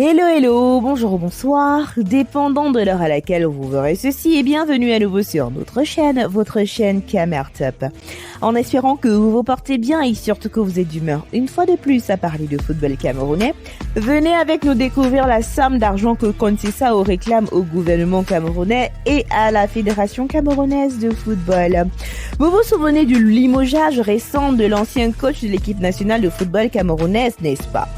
Hello, hello, bonjour ou bonsoir, dépendant de l'heure à laquelle vous verrez ceci, et bienvenue à nouveau sur notre chaîne, votre chaîne Camertop. En espérant que vous vous portez bien et surtout que vous êtes d'humeur une fois de plus à parler de football camerounais, venez avec nous découvrir la somme d'argent que Conceição réclame au gouvernement camerounais et à la Fédération camerounaise de football. Vous vous souvenez du limogeage récent de l'ancien coach de l'équipe nationale de football camerounaise, n'est-ce pas?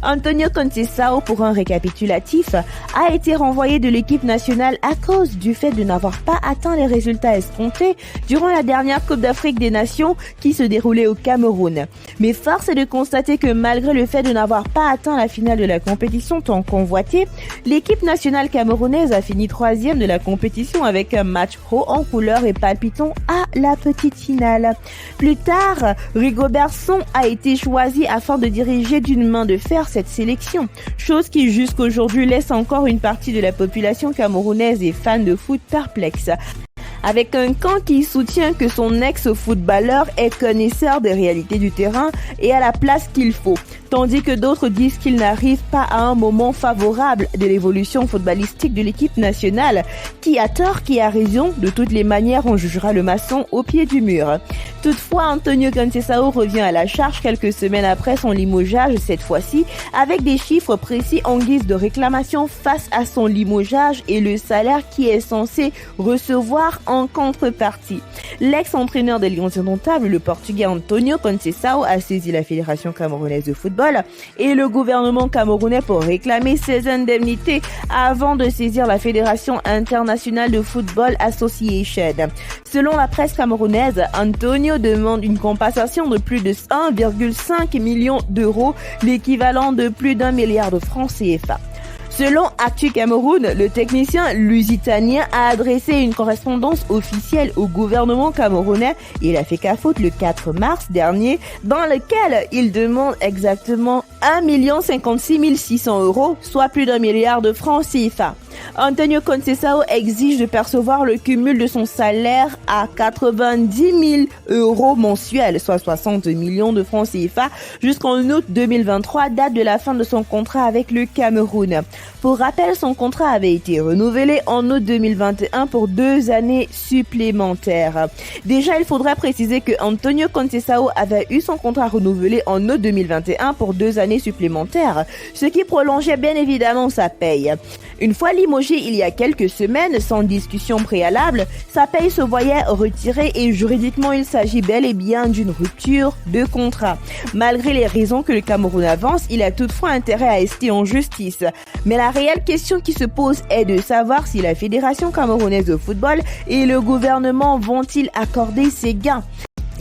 Antonio Conceição, pour un récapitulatif, a été renvoyé de l'équipe nationale à cause du fait de n'avoir pas atteint les résultats escomptés durant la dernière Coupe d'Afrique des Nations qui se déroulait au Cameroun. Mais force est de constater que malgré le fait de n'avoir pas atteint la finale de la compétition tant convoitée, l'équipe nationale camerounaise a fini 3e de la compétition avec un match haut en couleur et palpitant à la petite finale. Plus tard, Rigobert Song a été choisi afin de diriger d'une main de fer cette sélection, chose qui jusqu'aujourd'hui laisse encore une partie de la population camerounaise et fans de foot perplexes. Avec un camp qui soutient que son ex-footballeur est connaisseur des réalités du terrain et a la place qu'il faut, tandis que d'autres disent qu'il n'arrive pas à un moment favorable de l'évolution footballistique de l'équipe nationale. Qui a tort, qui a raison, de toutes les manières on jugera le maçon au pied du mur. Toutefois, Antonio Conceição revient à la charge quelques semaines après son limogeage, cette fois-ci avec des chiffres précis en guise de réclamation face à son limogeage et le salaire qui est censé recevoir en contrepartie. L'ex-entraîneur des Lions indomptables, le Portugais Antonio Conceição, a saisi la Fédération camerounaise de football et le gouvernement camerounais pour réclamer ses indemnités avant de saisir la Fédération internationale de football Association. Selon la presse camerounaise, Antonio demande une compensation de plus de 1,5 million d'euros, l'équivalent de plus d'1 milliard de francs CFA. Selon Actu Cameroun, le technicien lusitanien a adressé une correspondance officielle au gouvernement camerounais, il a fait qu'à faute le 4 mars dernier, dans lequel il demande exactement 1 56 600 euros, soit plus d'1 milliard de francs CFA. Antonio Conceição exige de percevoir le cumul de son salaire à 90 000 euros mensuels, soit 60 millions de francs CFA, jusqu'en août 2023, date de la fin de son contrat avec le Cameroun. Pour rappel, son contrat avait été renouvelé en août 2021 pour 2 années supplémentaires. Déjà, il faudrait préciser que Antonio Conceição avait eu son contrat renouvelé en août 2021 pour 2 années supplémentaires, ce qui prolongeait bien évidemment sa paye. Une fois limogé il y a quelques semaines, sans discussion préalable, sa paye se voyait retirée et juridiquement il s'agit bel et bien d'une rupture de contrat. Malgré les raisons que le Cameroun avance, il a toutefois intérêt à rester en justice. Mais la réelle question qui se pose est de savoir si la Fédération camerounaise de football et le gouvernement vont-ils accorder ces gains.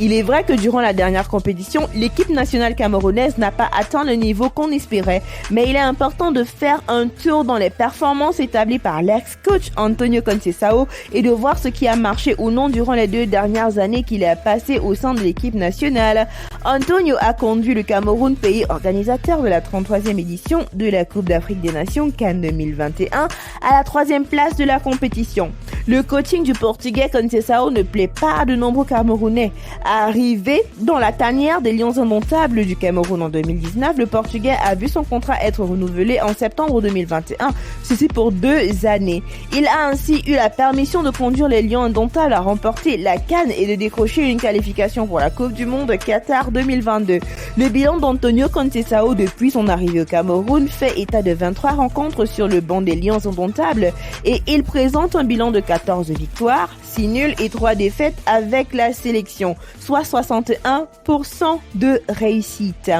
Il est vrai que durant la dernière compétition, l'équipe nationale camerounaise n'a pas atteint le niveau qu'on espérait, mais il est important de faire un tour dans les performances établies par l'ex-coach Antonio Conceição et de voir ce qui a marché ou non durant les 2 dernières années qu'il a passées au sein de l'équipe nationale. Antonio a conduit le Cameroun, pays organisateur de la 33e édition de la Coupe d'Afrique des Nations CAN 2021, à la 3e place de la compétition. Le coaching du Portugais Conceição ne plaît pas à de nombreux Camerounais. Arrivé dans la tanière des Lions indomptables du Cameroun en 2019, le Portugais a vu son contrat être renouvelé en septembre 2021, ceci pour 2 années. Il a ainsi eu la permission de conduire les Lions indomptables à remporter la CAN et de décrocher une qualification pour la Coupe du Monde Qatar 2022. Le bilan d'Antonio Conceição depuis son arrivée au Cameroun fait état de 23 rencontres sur le banc des Lions indomptables et il présente un bilan de 14 victoires, 6 nuls et 3 défaites avec la sélection, soit 61% de réussite.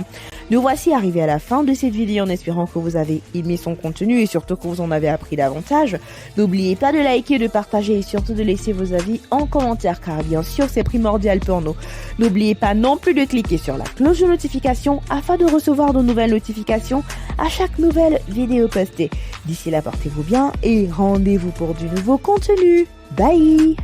Nous voici arrivés à la fin de cette vidéo en espérant que vous avez aimé son contenu et surtout que vous en avez appris davantage. N'oubliez pas de liker, de partager et surtout de laisser vos avis en commentaire car bien sûr c'est primordial pour nous. N'oubliez pas non plus de cliquer sur la cloche de notification afin de recevoir de nouvelles notifications à chaque nouvelle vidéo postée. D'ici là, portez-vous bien et rendez-vous pour du nouveau contenu. Bye!